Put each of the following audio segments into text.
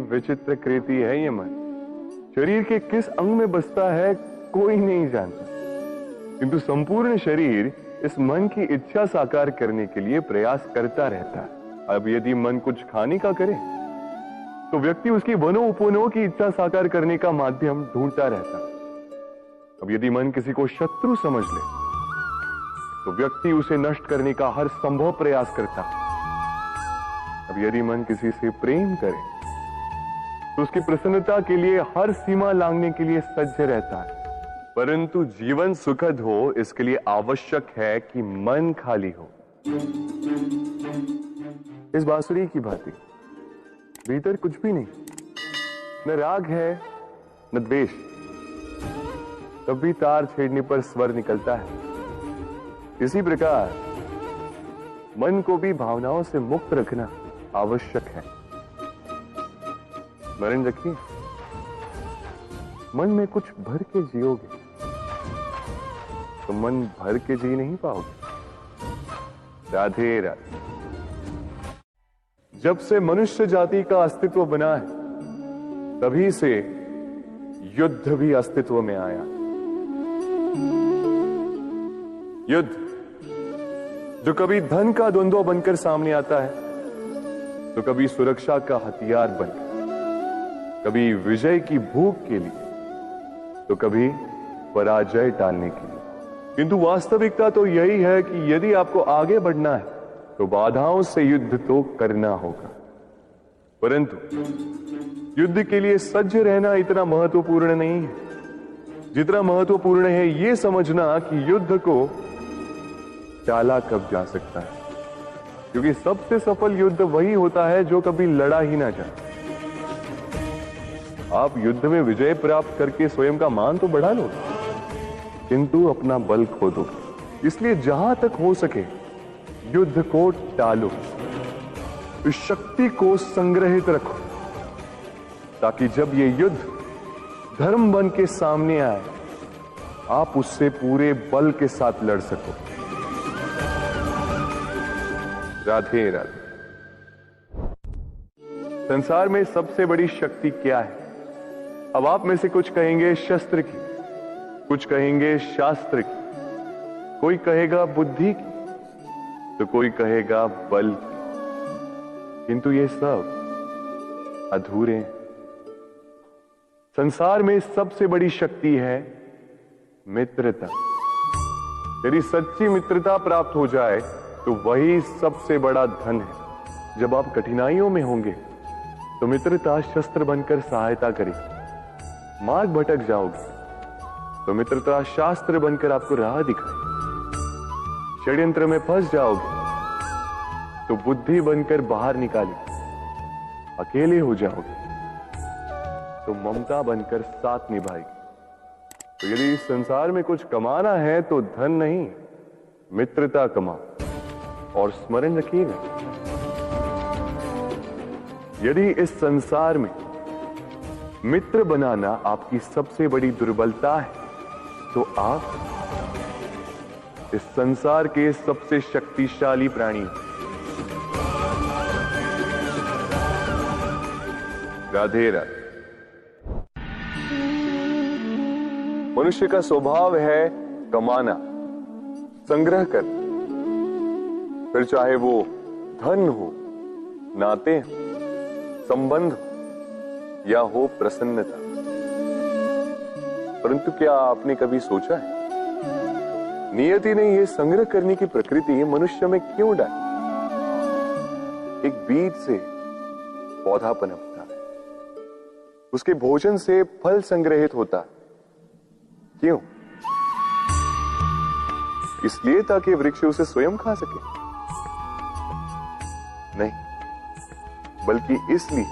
विचित्र कृति है ये मन। शरीर के किस अंग में बसता है कोई नहीं जानता, किंतु संपूर्ण शरीर इस मन की इच्छा साकार करने के लिए प्रयास करता रहता है। अब यदि मन कुछ खाने का करे तो व्यक्ति उसकी वनोपवनों की इच्छा साकार करने का माध्यम ढूंढता रहता है। अब यदि मन किसी को शत्रु समझ ले तो व्यक्ति उसे नष्ट करने का हर संभव प्रयास करता है। अब यदि मन किसी से प्रेम करे तो उसकी प्रसन्नता के लिए हर सीमा लांघने के लिए सज्ज रहता है। परंतु जीवन सुखद हो इसके लिए आवश्यक है कि मन खाली हो। इस बांसुरी की भांति भीतर कुछ भी नहीं, न राग है न द्वेष, तब भी तार छेड़ने पर स्वर निकलता है। इसी प्रकार मन को भी भावनाओं से मुक्त रखना आवश्यक है। स्मरण रखिए, मन में कुछ भर के जियोगे तो मन भर के जी नहीं पाओगे। राधे राधे। जब से मनुष्य जाति का अस्तित्व बना है तभी से युद्ध भी अस्तित्व में आया। युद्ध जो कभी धन का द्वंद्व बनकर सामने आता है तो कभी सुरक्षा का हथियार बनकर, कभी विजय की भूख के लिए तो कभी पराजय टालने के लिए। किंतु वास्तविकता तो यही है कि यदि आपको आगे बढ़ना है तो बाधाओं से युद्ध तो करना होगा। परंतु युद्ध के लिए सज्ज रहना इतना महत्वपूर्ण नहीं है जितना महत्वपूर्ण है यह समझना कि युद्ध को टाला कब जा सकता है। क्योंकि सबसे सफल युद्ध वही होता है जो कभी लड़ा ही ना जाए। आप युद्ध में विजय प्राप्त करके स्वयं का मान तो बढ़ा लो, किंतु अपना बल खो दो। इसलिए जहां तक हो सके युद्ध को टालो, इस शक्ति को संग्रहित रखो, ताकि जब ये युद्ध धर्म बन के सामने आए आप उससे पूरे बल के साथ लड़ सको। राधे राधे। संसार में सबसे बड़ी शक्ति क्या है? अब आप में से कुछ कहेंगे शस्त्र की, कुछ कहेंगे शास्त्र की, कोई कहेगा बुद्धि की, तो कोई कहेगा बल की। किंतु ये सब अधूरे हैं। संसार में सबसे बड़ी शक्ति है मित्रता। यदि सच्ची मित्रता प्राप्त हो जाए तो वही सबसे बड़ा धन है। जब आप कठिनाइयों में होंगे तो मित्रता शस्त्र बनकर सहायता करेगी। मार्ग भटक जाओगे तो मित्रता शास्त्र बनकर आपको राह दिखाए। षड्यंत्र में फंस जाओगे तो बुद्धि बनकर बाहर निकालेगी। अकेले हो जाओगे तो ममता बनकर साथ निभाएगी। तो यदि इस संसार में कुछ कमाना है तो धन नहीं, मित्रता कमाओ। और स्मरण रखिएगा, यदि इस संसार में मित्र बनाना आपकी सबसे बड़ी दुर्बलता है तो आप इस संसार के सबसे शक्तिशाली प्राणी हैं। राधे राधे। मनुष्य का स्वभाव है कमाना, संग्रह कर, फिर चाहे वो धन हो, नाते हो, संबंध हो या हो प्रसन्नता। परंतु क्या आपने कभी सोचा है नियति ने यह संग्रह करने की प्रकृति मनुष्य में क्यों डाली? एक बीज से पौधा पनपता है, उसके भोजन से फल संग्रहित होता है। क्यों? इसलिए ताकि वृक्ष उसे स्वयं खा सके? नहीं, बल्कि इसलिए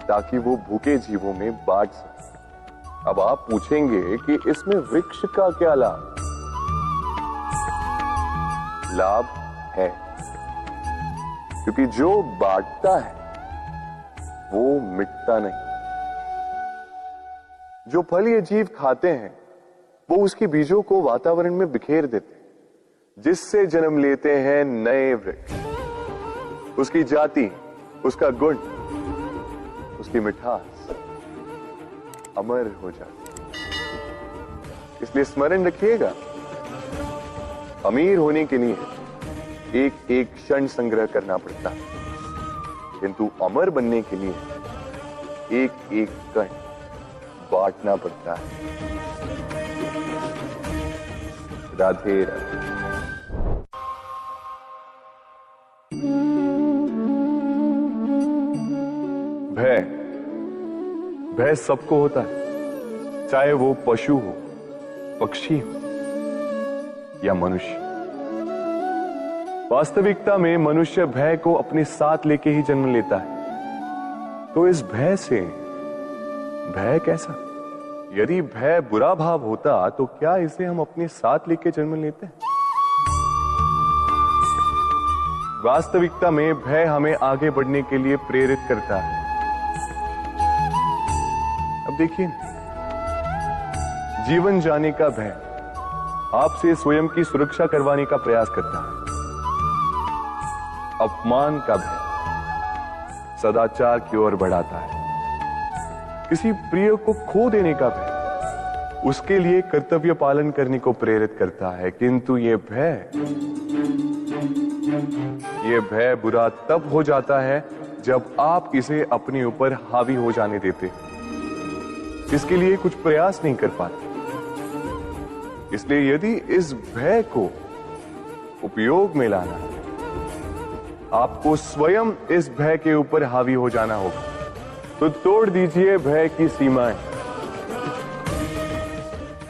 ताकि वो भूखे जीवों में बांट सके। अब आप पूछेंगे कि इसमें वृक्ष का क्या लाभ? लाभ है, क्योंकि जो बांटता है वो मिटता नहीं। जो फल ये जीव खाते हैं वो उसके बीजों को वातावरण में बिखेर देते हैं, जिससे जन्म लेते हैं नए वृक्ष। उसकी जाति, उसका गुण उसकी मिठास अमर हो जाती। इसलिए स्मरण रखिएगा, अमीर होने के लिए एक एक क्षण संग्रह करना पड़ता है, किंतु अमर बनने के लिए एक एक कण बांटना पड़ता है। राधे राधे। भय, भय सबको होता है, चाहे वो पशु हो, पक्षी हो या मनुष्य। वास्तविकता में मनुष्य भय को अपने साथ लेके ही जन्म लेता है। तो इस भय से, भय कैसा? यदि भय बुरा भाव होता तो क्या इसे हम अपने साथ लेके जन्म लेते हैं? वास्तविकता में भय हमें आगे बढ़ने के लिए प्रेरित करता है। अब देखिए, जीवन जाने का भय आपसे स्वयं की सुरक्षा करवाने का प्रयास करता है। अपमान का भय सदाचार की ओर बढ़ाता है। किसी प्रिय को खो देने का भय उसके लिए कर्तव्य पालन करने को प्रेरित करता है। किंतु ये भय बुरा तब हो जाता है जब आप इसे अपने ऊपर हावी हो जाने देते, इसके लिए कुछ प्रयास नहीं कर पाते। इसलिए यदि इस भय को उपयोग में लाना है, आपको स्वयं इस भय के ऊपर हावी हो जाना होगा। तो तोड़ दीजिए भय की सीमाएं।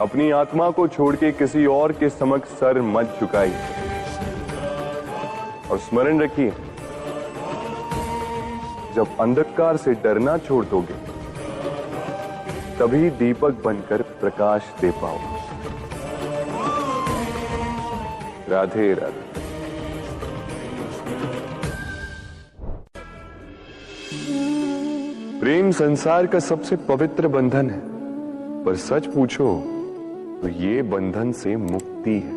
अपनी आत्मा को छोड़ के किसी और के समक्ष सर मत झुकाइए और स्मरण रखिए, जब अंधकार से डरना छोड़ दोगे तभी दीपक बनकर प्रकाश दे पाओगे। राधे राधे। प्रेम संसार का सबसे पवित्र बंधन है, पर सच पूछो तो ये बंधन से मुक्ति है,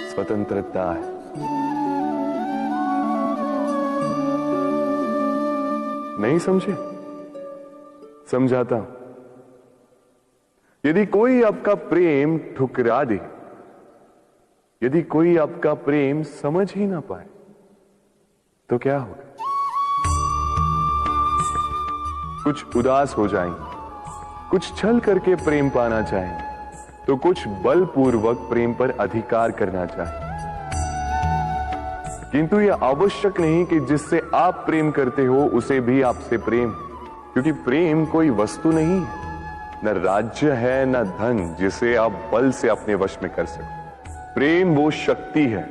स्वतंत्रता है। नहीं समझे? समझाता हूं। यदि कोई आपका प्रेम ठुकरा दे, यदि कोई आपका प्रेम समझ ही ना पाए, तो क्या होगा? कुछ उदास हो जाएंगे, कुछ छल करके प्रेम पाना चाहेंगे, तो कुछ बलपूर्वक प्रेम पर अधिकार करना चाहेंगे। किंतु यह आवश्यक नहीं कि जिससे आप प्रेम करते हो उसे भी आपसे प्रेम, क्योंकि प्रेम कोई वस्तु नहीं है, न राज्य है, न धन जिसे आप बल से अपने वश में कर सको। प्रेम वो शक्ति है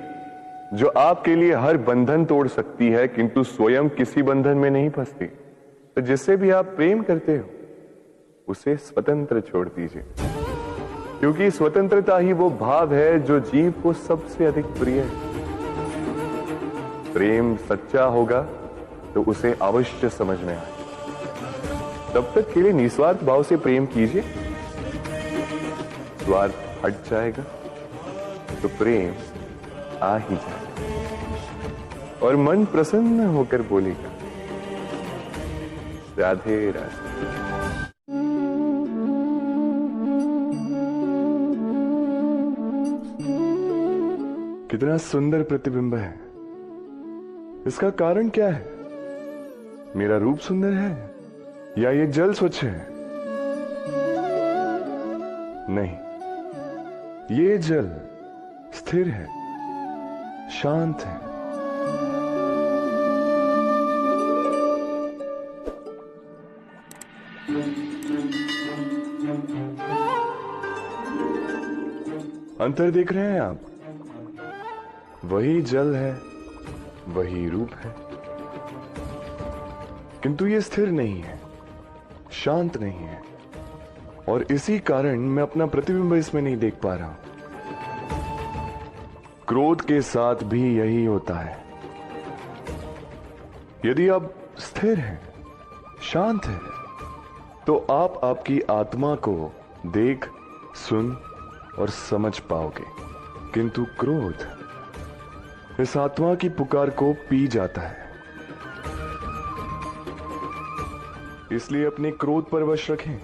जो आपके लिए हर बंधन तोड़ सकती है, किंतु स्वयं किसी बंधन में नहीं फंसती। तो जिससे भी आप प्रेम करते हो उसे स्वतंत्र छोड़ दीजिए, क्योंकि स्वतंत्रता ही वो भाव है जो जीव को सबसे अधिक प्रिय है। प्रेम सच्चा होगा तो उसे अवश्य समझ में आए। तब तक के लिए निस्वार्थ भाव से प्रेम कीजिए, स्वार्थ हट जाएगा तो प्रेम आ ही जाएगा और मन प्रसन्न होकर बोलेगा, राधे राधे। कितना सुंदर प्रतिबिंब है। इसका कारण क्या है? मेरा रूप सुंदर है या ये जल स्वच्छ है? नहीं, ये जल स्थिर है, शांत है। अंतर देख रहे हैं आप? वही जल है, वही रूप है, किंतु ये स्थिर नहीं है, शांत नहीं है, और इसी कारण मैं अपना प्रतिबिंब इसमें नहीं देख पा रहा हूं। क्रोध के साथ भी यही होता है। यदि आप स्थिर हैं, शांत हैं, तो आप आपकी आत्मा को देख, सुन और समझ पाओगे, किंतु क्रोध इस आत्मा की पुकार को पी जाता है। इसलिए अपने क्रोध पर वश रखें।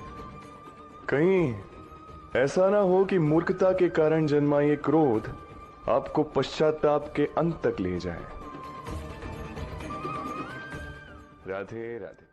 कहीं ऐसा ना हो कि मूर्खता के कारण जन्मा ये क्रोध आपको पश्चाताप के अंत तक ले जाए। राधे राधे।